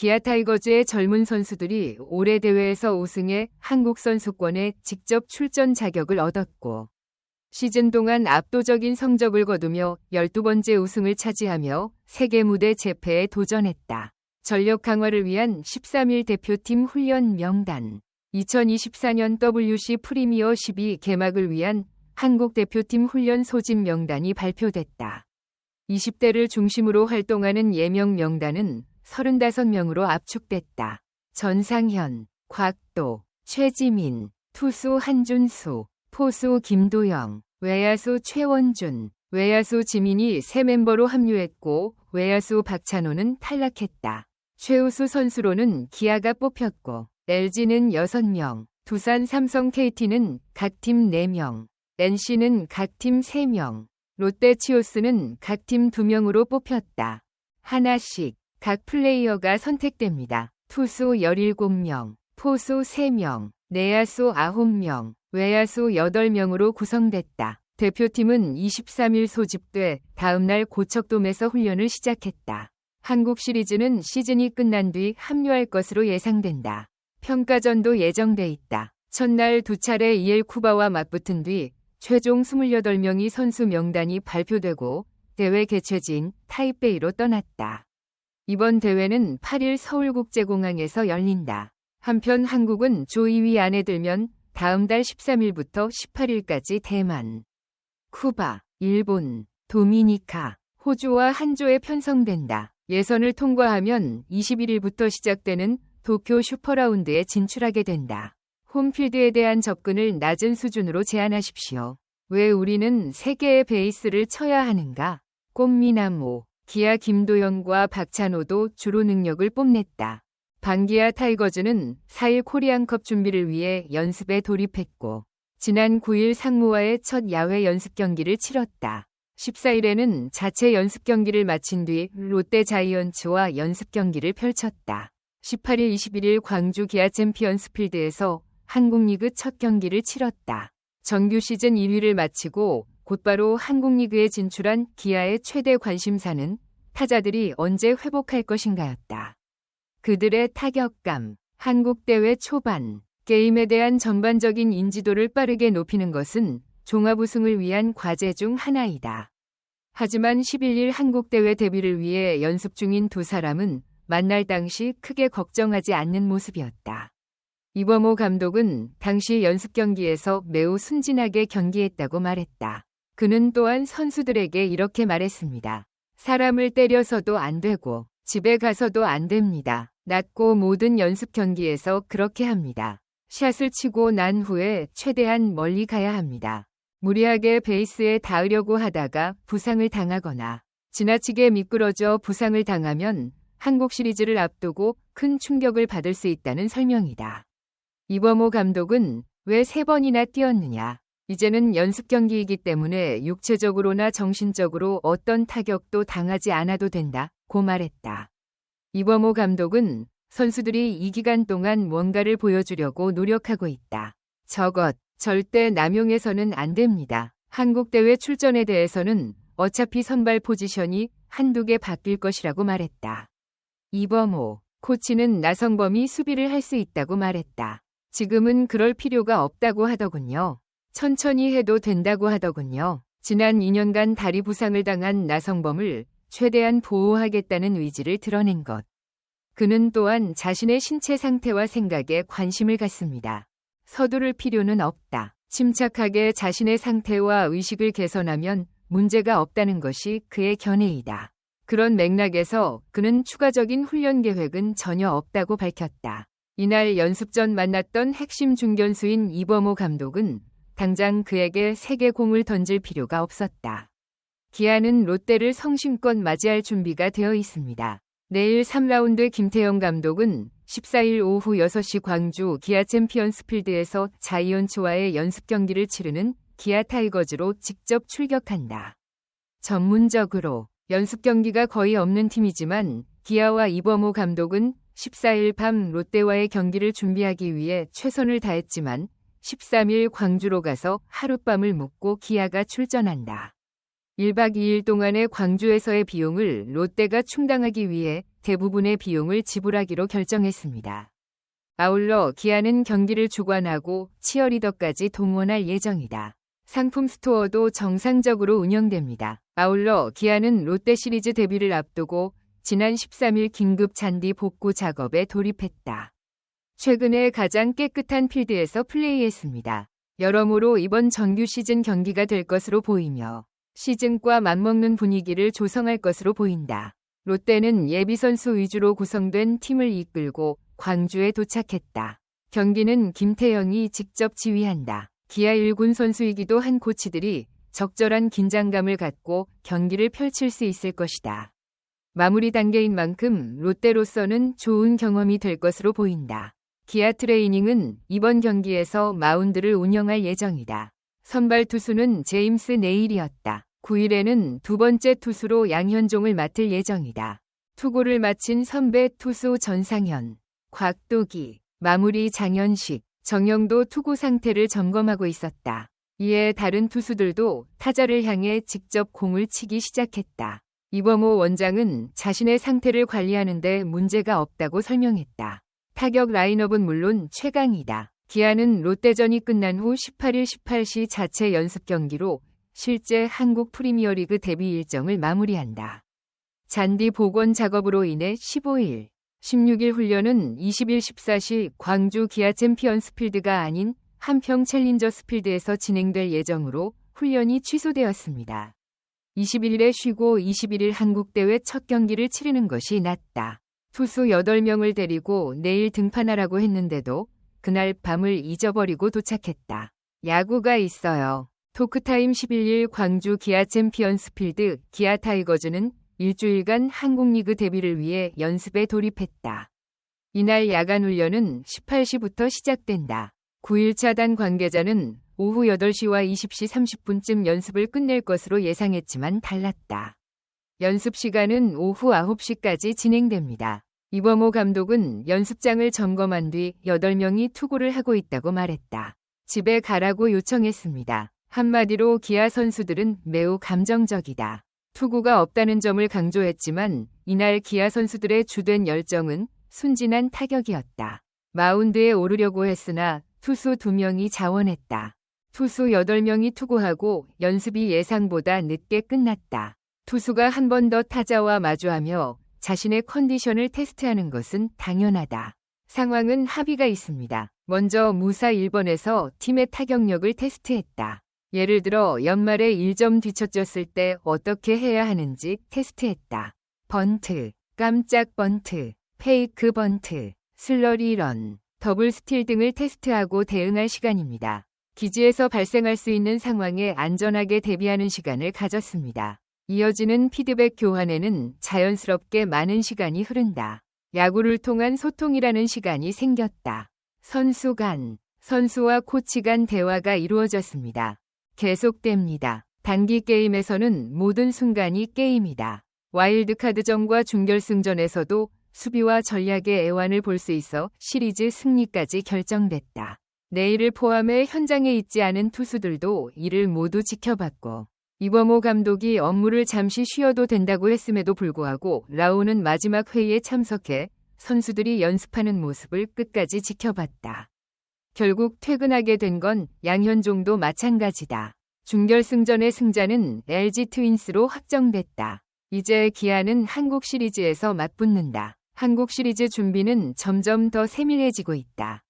기아 타이거즈의 젊은 선수들이 올해 대회에서 우승해 한국 선수권에 직접 출전 자격을 얻었고 시즌 동안 압도적인 성적을 거두며 12번째 우승을 차지하며 세계 무대 재패에 도전했다. 전력 강화를 위한 13일 대표팀 훈련 명단 2024년 WC 프리미어 12 개막을 위한 한국 대표팀 훈련 소집 명단이 발표됐다. 20대를 중심으로 활동하는 예명 명단은 35명으로 압축됐다. 전상현, 곽도, 최지민, 투수 한준수, 포수 김도영, 외야수 최원준, 외야수 지민이 새 멤버로 합류했고 외야수 박찬호는 탈락했다. 최우수 선수로는 기아가 뽑혔고 LG는 6명, 두산 삼성 KT는 각 팀 4명, NC는 각 팀 3명, 롯데 치오스는 각 팀 2명으로 뽑혔다. 하나씩 각 플레이어가 선택됩니다. 투수 17명, 포수 3명, 내야수 9명, 외야수 8명으로 구성됐다. 대표팀은 23일 소집돼 다음날 고척돔에서 훈련을 시작했다. 한국 시리즈는 시즌이 끝난 뒤 합류할 것으로 예상된다. 평가전도 예정돼 있다. 첫날 2차례 이엘 쿠바와 맞붙은 뒤 최종 28명이 선수 명단이 발표되고 대회 개최지인 타이베이로 떠났다. 이번 대회는 8일 서울국제공항에서 열린다. 한편 한국은 조 2위 안에 들면 다음 달 13일부터 18일까지 대만, 쿠바, 일본, 도미니카, 호주와 한 조에 편성된다. 예선을 통과하면 21일부터 시작되는 도쿄 슈퍼라운드에 진출하게 된다. 홈필드에 대한 접근을 낮은 수준으로 제한하십시오. 왜 우리는 3개의 베이스를 쳐야 하는가? 꽃미나모, 기아 김도영과 박찬호도 주로 능력을 뽐냈다. 반기아 타이거즈는 4일 코리안컵 준비를 위해 연습에 돌입했고 지난 9일 상무와의 첫 야외 연습 경기를 치렀다. 14일에는 자체 연습 경기를 마친 뒤 롯데 자이언츠와 연습 경기를 펼쳤다. 18일 21일 광주 기아 챔피언스 필드에서 한국리그 첫 경기를 치렀다. 정규 시즌 1위를 마치고 곧바로 한국리그에 진출한 기아의 최대 관심사는 타자들이 언제 회복할 것인가였다. 그들의 타격감, 한국대회 초반, 게임에 대한 전반적인 인지도를 빠르게 높이는 것은 종합 우승을 위한 과제 중 하나이다. 하지만 11일 한국대회 데뷔를 위해 연습 중인 두 사람은 만날 당시 크게 걱정하지 않는 모습이었다. 이범호 감독은 당시 연습 경기에서 매우 순진하게 경기했다고 말했다. 그는 또한 선수들에게 이렇게 말했습니다. 사람을 때려서도 안 되고 집에 가서도 안 됩니다. 낮고 모든 연습 경기에서 그렇게 합니다. 샷을 치고 난 후에 최대한 멀리 가야 합니다. 무리하게 베이스에 닿으려고 하다가 부상을 당하거나 지나치게 미끄러져 부상을 당하면 한국 시리즈를 앞두고 큰 충격을 받을 수 있다는 설명이다. 이범호 감독은 왜 3번이나 뛰었느냐? 이제는 연습 경기이기 때문에 육체적으로나 정신적으로 어떤 타격도 당하지 않아도 된다고 말했다. 이범호 감독은 선수들이 이 기간 동안 뭔가를 보여주려고 노력하고 있다. 저것 절대 남용해서는 안 됩니다. 한국 대회 출전에 대해서는 어차피 선발 포지션이 한두 개 바뀔 것이라고 말했다. 이범호 코치는 나성범이 수비를 할 수 있다고 말했다. 지금은 그럴 필요가 없다고 하더군요. 천천히 해도 된다고 하더군요. 지난 2년간 다리 부상을 당한 나성범을 최대한 보호하겠다는 의지를 드러낸 것. 그는 또한 자신의 신체 상태와 생각에 관심을 갖습니다. 서두를 필요는 없다. 침착하게 자신의 상태와 의식을 개선하면 문제가 없다는 것이 그의 견해이다. 그런 맥락에서 그는 추가적인 훈련 계획은 전혀 없다고 밝혔다. 이날 연습 전 만났던 핵심 중견수인 이범호 감독은 당장 그에게 세게 공을 던질 필요가 없었다. 기아는 롯데를 성심껏 맞이할 준비가 되어 있습니다. 내일 3라운드 김태형 감독은 14일 오후 6시 광주 기아 챔피언스 필드에서 자이언츠와의 연습 경기를 치르는 기아 타이거즈로 직접 출격한다. 전문적으로 연습 경기가 거의 없는 팀이지만 기아와 이범호 감독은 14일 밤 롯데와의 경기를 준비하기 위해 최선을 다했지만 13일 광주로 가서 하룻밤을 묵고 기아가 출전한다. 1박 2일 동안의 광주에서의 비용을 롯데가 충당하기 위해 대부분의 비용을 지불하기로 결정했습니다. 아울러 기아는 경기를 주관하고 치어리더까지 동원할 예정이다. 상품 스토어도 정상적으로 운영됩니다. 아울러 기아는 롯데 시리즈 데뷔를 앞두고 지난 13일 긴급 잔디 복구 작업에 돌입했다. 최근에 가장 깨끗한 필드에서 플레이했습니다. 여러모로 이번 정규 시즌 경기가 될 것으로 보이며 시즌과 맞먹는 분위기를 조성할 것으로 보인다. 롯데는 예비선수 위주로 구성된 팀을 이끌고 광주에 도착했다. 경기는 김태형이 직접 지휘한다. 기아 1군 선수이기도 한 코치들이 적절한 긴장감을 갖고 경기를 펼칠 수 있을 것이다. 마무리 단계인 만큼 롯데로서는 좋은 경험이 될 것으로 보인다. 기아 트레이닝은 이번 경기에서 마운드를 운영할 예정이다. 선발 투수는 제임스 네일이었다. 9일에는 두 번째 투수로 양현종을 맡을 예정이다. 투구를 마친 선배 투수 전상현, 곽도기, 마무리 장현식, 정영도 투구 상태를 점검하고 있었다. 이에 다른 투수들도 타자를 향해 직접 공을 치기 시작했다. 이범호 원장은 자신의 상태를 관리하는 데 문제가 없다고 설명했다. 타격 라인업은 물론 최강이다. 기아는 롯데전이 끝난 후 18일 18시 자체 연습 경기로 실제 한국 프리미어리그 데뷔 일정을 마무리한다. 잔디 복원 작업으로 인해 15일, 16일 훈련은 20일 14시 광주 기아 챔피언스 필드가 아닌 한평 챌린저스 필드에서 진행될 예정으로 훈련이 취소되었습니다. 21일에 쉬고 21일 한국대회 첫 경기를 치르는 것이 낫다. 투수 8명을 데리고 내일 등판하라고 했는데도 그날 밤을 잊어버리고 도착했다. 야구가 있어요. 토크타임 11일 광주 기아 챔피언스 필드 기아 타이거즈는 일주일간 한국리그 데뷔를 위해 연습에 돌입했다. 이날 야간 훈련은 18시부터 시작된다. 9일차 단 관계자는 오후 8시와 20시 30분쯤 연습을 끝낼 것으로 예상했지만 달랐다. 연습 시간은 오후 9시까지 진행됩니다. 이범호 감독은 연습장을 점검한 뒤 8명이 투구를 하고 있다고 말했다. 집에 가라고 요청했습니다. 한마디로 기아 선수들은 매우 감정적이다. 투구가 없다는 점을 강조했지만 이날 기아 선수들의 주된 열정은 순진한 타격이었다. 마운드에 오르려고 했으나 투수 2명이 자원했다. 투수 8명이 투구하고 연습이 예상보다 늦게 끝났다. 투수가 한 번 더 타자와 마주하며 자신의 컨디션을 테스트하는 것은 당연하다. 상황은 합의가 있습니다. 먼저 무사 1번에서 팀의 타격력을 테스트했다. 예를 들어 연말에 1점 뒤처졌을 때 어떻게 해야 하는지 테스트했다. 번트, 깜짝 번트, 페이크 번트, 슬러리 런, 더블 스틸 등을 테스트하고 대응할 시간입니다. 기지에서 발생할 수 있는 상황에 안전하게 대비하는 시간을 가졌습니다. 이어지는 피드백 교환에는 자연스럽게 많은 시간이 흐른다. 야구를 통한 소통이라는 시간이 생겼다. 선수 간, 선수와 코치 간 대화가 이루어졌습니다. 계속됩니다. 단기 게임에서는 모든 순간이 게임이다. 와일드카드전과 준결승전에서도 수비와 전략의 애환을 볼 수 있어 시리즈 승리까지 결정됐다. 내일을 포함해 현장에 있지 않은 투수들도 이를 모두 지켜봤고 이범호 감독이 업무를 잠시 쉬어도 된다고 했음에도 불구하고 라우는 마지막 회의에 참석해 선수들이 연습하는 모습을 끝까지 지켜봤다. 결국 퇴근하게 된 건 양현종도 마찬가지다. 준결승전의 승자는 LG 트윈스로 확정됐다. 이제 기아는 한국 시리즈에서 맞붙는다. 한국 시리즈 준비는 점점 더 세밀해지고 있다.